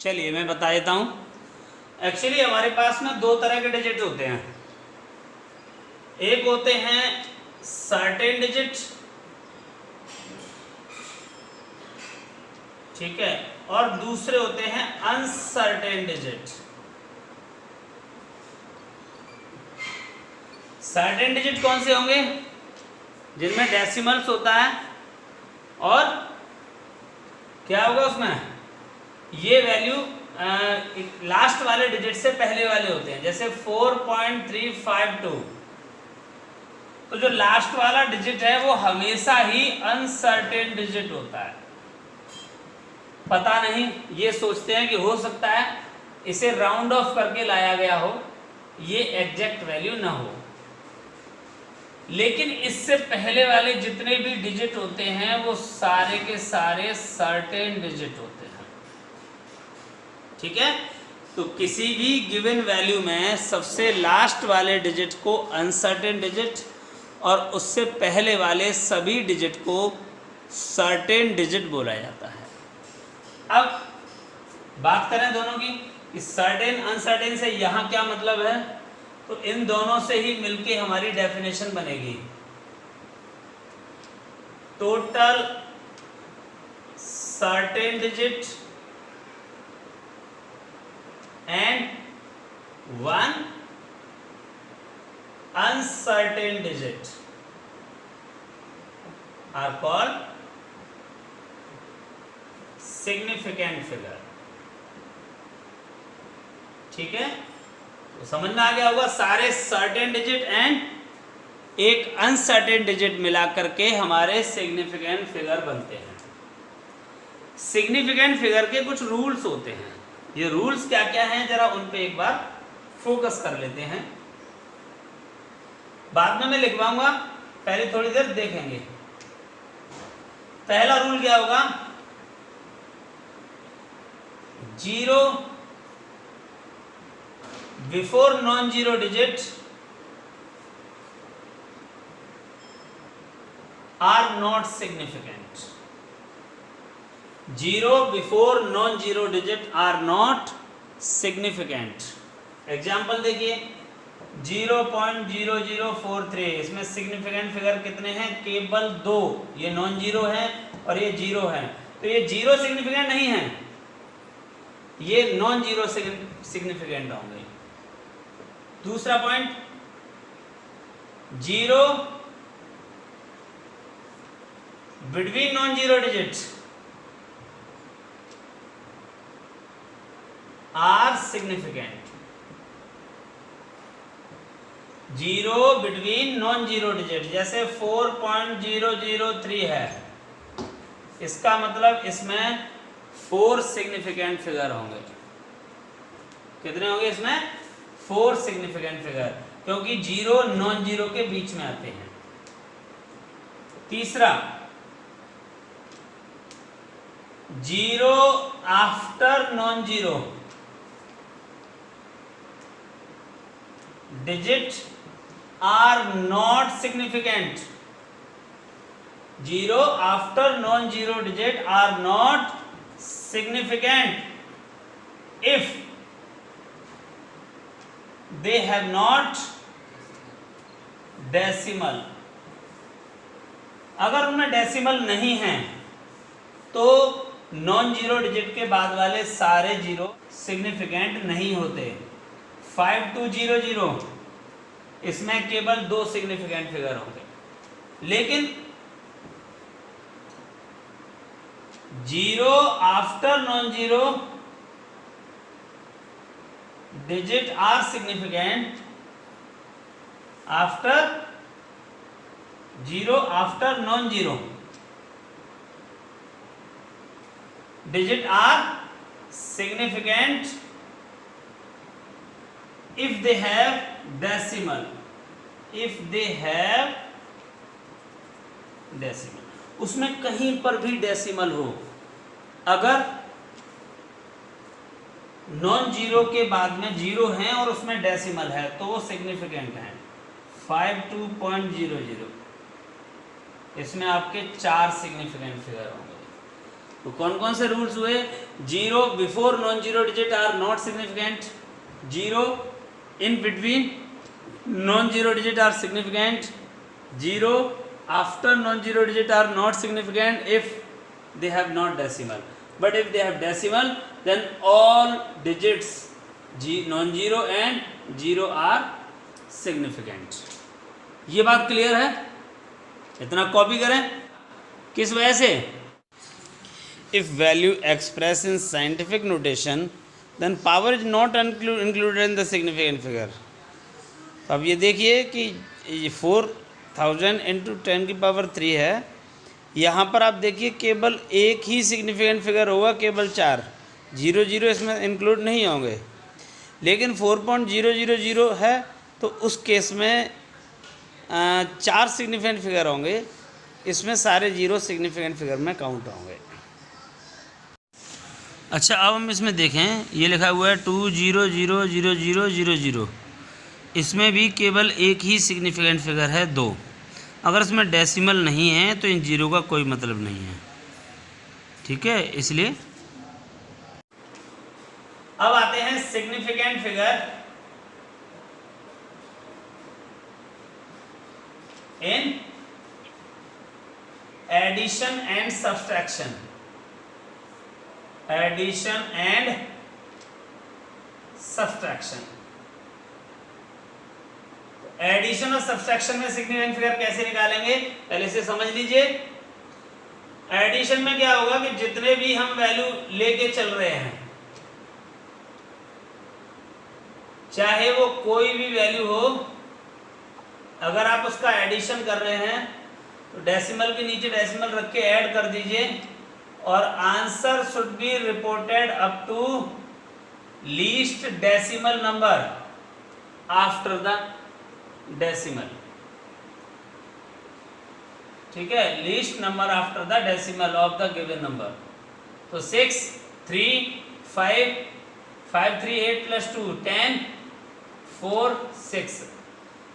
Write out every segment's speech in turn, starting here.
चलिए मैं बता देता हूँ। एक्चुअली हमारे पास में दो तरह के डिजिट होते हैं, एक होते हैं सर्टेन डिजिट, ठीक है, और दूसरे होते हैं अनसर्टेन डिजिट। सर्टेन डिजिट कौन से होंगे? जिनमें डेसिमल्स होता है और क्या होगा उसमें, ये वैल्यू लास्ट वाले डिजिट से पहले वाले होते हैं, जैसे 4.352। तो जो लास्ट वाला डिजिट है वो हमेशा ही अनसर्टेन डिजिट होता है। पता नहीं, ये सोचते हैं कि हो सकता है इसे राउंड ऑफ करके लाया गया हो, ये एग्जैक्ट वैल्यू ना हो, लेकिन इससे पहले वाले जितने भी डिजिट होते हैं वो सारे के सारे सर्टेन डिजिट होते हैं, ठीक है। तो किसी भी गिवन वैल्यू में सबसे लास्ट वाले डिजिट को अनसर्टेन डिजिट और उससे पहले वाले सभी डिजिट को सर्टेन डिजिट बोला जाता है। अब बात करें दोनों की, कि सर्टेन अनसर्टेन से यहाँ क्या मतलब है, तो इन दोनों से ही मिलके हमारी डेफिनेशन बनेगी। Total certain digit and one uncertain digit are called significant figure, ठीक है। तो समझ में आ गया होगा, सारे सर्टेन डिजिट एंड एक अनसर्टेन डिजिट मिलाकर के हमारे सिग्निफिकेंट फिगर बनते हैं। सिग्निफिकेंट फिगर के कुछ रूल्स होते हैं, ये रूल्स क्या क्या हैं जरा उन पे एक बार फोकस कर लेते हैं। बाद में मैं लिखवाऊंगा, पहले थोड़ी देर देखेंगे। पहला रूल क्या होगा, zero before non zero digit are not significant. Zero before non zero digit are not significant. Example देखिए, 0.0043, इसमें सिग्निफिकेंट फिगर कितने हैं, केवल दो, ये नॉन जीरो है और ये जीरो है, तो ये जीरो सिग्निफिकेंट नहीं है, ये नॉन जीरो सिग्निफिकेंट होंगे। दूसरा point, zero between non zero digits are significant. Zero between non zero digit, जैसे 4.003 है, इसका मतलब इसमें 4 सिग्निफिकेंट फिगर होंगे। कितने होंगे इसमें? 4 सिग्निफिकेंट फिगर, क्योंकि जीरो नॉन जीरो के बीच में आते हैं। तीसरा, zero after non zero digit are not significant. Zero after non zero digit are not significant if they have not decimal। अगर उनमें डेसिमल नहीं है तो नॉन जीरो डिजिट के बाद वाले सारे जीरो सिग्निफिकेंट नहीं होते। 5200, इसमें केवल 2 सिग्निफिकेंट फिगर होंगे, लेकिन zero after non zero digit are significant after zero after non zero digit are significant if they have decimal, if they have decimal, उसमें कहीं पर भी डेसिमल हो, अगर नॉन जीरो के बाद में जीरो है और उसमें डेसिमल है तो वो सिग्निफिकेंट है। 52.00, इसमें आपके 4 सिग्निफिकेंट फिगर होंगे। तो कौन कौन से रूल्स हुए? 0 before non zero digit are not significant, 0 in between non zero digit are significant, 0 after non-zero digit are not significant if they have not decimal, but if they have decimal then all digits non-zero and zero are significant. ये बात clear है? इतना copy करें। किस वजह से? If value expressed in scientific notation then power is not included in the significant figure. अब ये देखिए कि ये 4000 इंटू 10 की पावर 3 है। यहाँ पर आप देखिए केवल एक ही सिग्निफिकेंट फिगर होगा, केवल 4, 0 0 इसमें इंक्लूड नहीं होंगे। लेकिन 4.000 है तो उस केस में 4 सिग्निफिकेंट फिगर होंगे, इसमें सारे 0 सिग्निफिकेंट फिगर में काउंट होंगे। अच्छा, अब हम इसमें देखें, ये लिखा हुआ है 2000000, इसमें भी केवल एक ही सिग्निफिकेंट फिगर है 2। अगर इसमें डेसिमल नहीं है तो इन जीरो का कोई मतलब नहीं है, ठीक है। इसलिए अब आते हैं significant figure in addition and subtraction, addition and subtraction. Addition और सब्सट्रैक्शन में सिग्निफिकेंट फिगर कैसे निकालेंगे, पहले से समझ लीजिए। एडिशन में क्या होगा कि जितने भी हम वैल्यू लेके चल रहे हैं, चाहे वो कोई भी वैल्यू हो, अगर आप उसका एडिशन कर रहे हैं तो डेसिमल के नीचे डेसिमल रख के ऐड कर दीजिए, और answer should be reported up to least decimal number after the decimal, ठीक है, least number after the decimal of the given number. तो 6 3 5 5 3 8 + 2 10 4 6,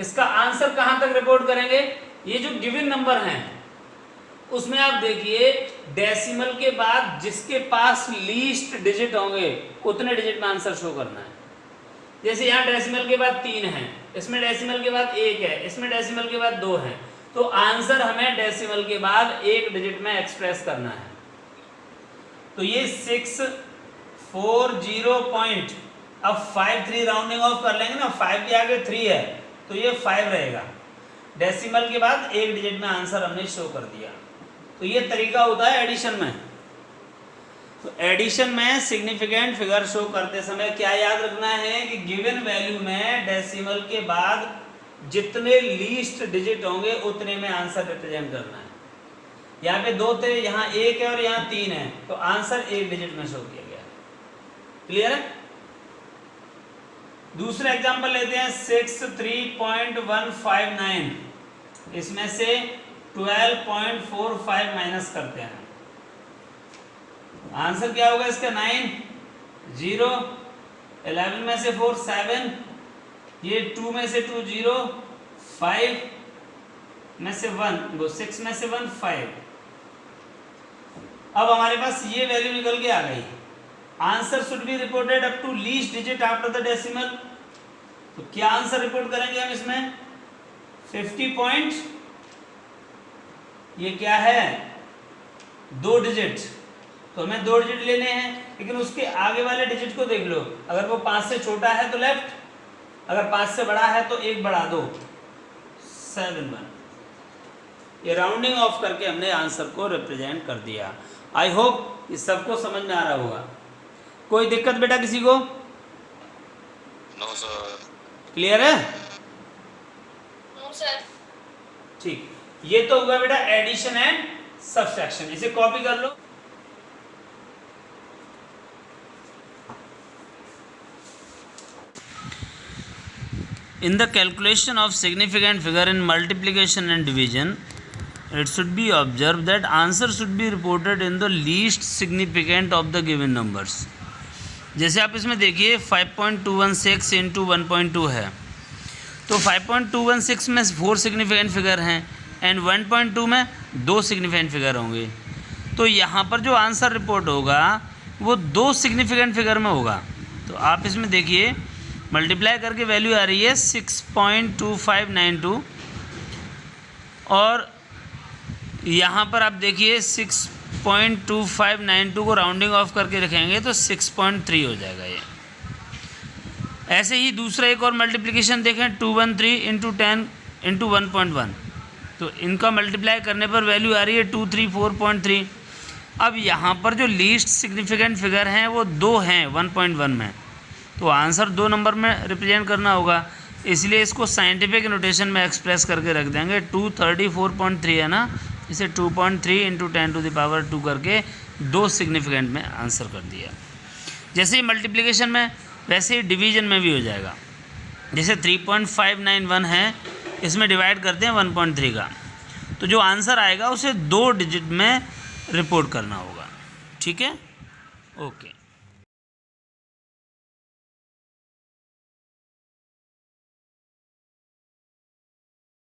इसका आंसर कहां तक रिपोर्ट करेंगे? ये जो गिवन नंबर हैं उसमें आप देखिए डेसिमल के बाद जिसके पास लीस्ट डिजिट होंगे उतने डिजिट में आंसर शो करना है। जैसे यहाँ डेसिमल के बाद 3 है, इसमें डेसिमल के बाद 1 है, इसमें डेसिमल के बाद 2 है, तो आंसर हमें डेसिमल के बाद 1 डिजिट में एक्सप्रेस करना है। तो ये 640 पॉइंट, अब 5 3 राउंडिंग ऑफ कर लेंगे ना, 5 के आगे 3 है तो ये 5 रहेगा, डेसिमल के बाद 1 डिजिट में आंसर हमने शो कर दिया। तो ये तरीका होता है एडिशन में। तो एडिशन में सिग्निफिकेंट फिगर शो करते समय क्या याद रखना है कि गिवन वैल्यू में डेसिमल के बाद जितने लीस्ट डिजिट होंगे उतने में आंसर रिप्रेजेंट करना है। यहाँ पे 2 थे, यहाँ 1 है और यहाँ 3 है, तो आंसर 1 डिजिट में शो किया गया। क्लियर है? दूसरा एग्जांपल लेते हैं 63.159, इसमें से 12.45 माइनस करते हैं, आंसर क्या होगा इसका? 9 0 11 में से 4 7, ये 2 में से 2 0, 5 में से 1 वो 6 में से 1 5। अब हमारे पास ये वैल्यू निकल के आ गई। Answer should be reported up to least digit after the decimal. तो क्या आंसर रिपोर्ट करेंगे हम इसमें? 50 पॉइंट, ये क्या है? 2 डिजिट, तो हमें 2 डिजिट लेने हैं, लेकिन उसके आगे वाले डिजिट को देख लो, अगर वो 5 से छोटा है तो लेफ्ट, अगर 5 से बड़ा है तो 1 बढ़ा दो, 7 1। ये राउंडिंग ऑफ करके हमने आंसर को रिप्रेजेंट कर दिया। आई होप इस सबको समझ में आ रहा होगा। कोई दिक्कत बेटा किसी को? No sir. क्लियर है? No sir. ठीक, ये तो हुआ बेटा एडिशन एंड सब्सट्रैक्शन। इसे कॉपी कर लो। In the calculation of significant figure in multiplication and division, it should be observed that answer should be reported in the least significant of the given numbers. जैसे आप इसमें देखिए 5.216 into 1.2 है, तो 5.216 में 4 सिग्निफिकेंट फिगर हैं एंड 1.2 में 2 significant figure होंगे। तो यहाँ पर जो आंसर रिपोर्ट होगा वो 2 सिग्निफिकेंट फिगर में होगा। तो आप इसमें देखिए मल्टीप्लाई करके वैल्यू आ रही है 6.2592 और यहाँ पर आप देखिए 6.2592 को राउंडिंग ऑफ करके रखेंगे तो 6.3 हो जाएगा ये। ऐसे ही दूसरा एक और मल्टीप्लिकेशन देखें 213 इंटू 10 इंटू 1.1, तो इनका मल्टीप्लाई करने पर वैल्यू आ रही है 234.3। अब यहाँ पर जो लीस्ट सिग्निफिकेंट फिगर हैं वो 2 हैं 1.1 में, तो आंसर 2 नंबर में रिप्रेजेंट करना होगा, इसलिए इसको साइंटिफिक नोटेशन में एक्सप्रेस करके रख देंगे। 234.3 है ना, इसे 2.3 इंटू 10⁻² करके 2 सिग्निफिकेंट में आंसर कर दिया। जैसे ही मल्टीप्लिकेशन में वैसे ही डिवीजन में भी हो जाएगा। जैसे 3.591 है, इसमें डिवाइड करते हैं 1.3 का, तो जो आंसर आएगा उसे 2 डिजिट में रिपोर्ट करना होगा। ठीक है, ओके।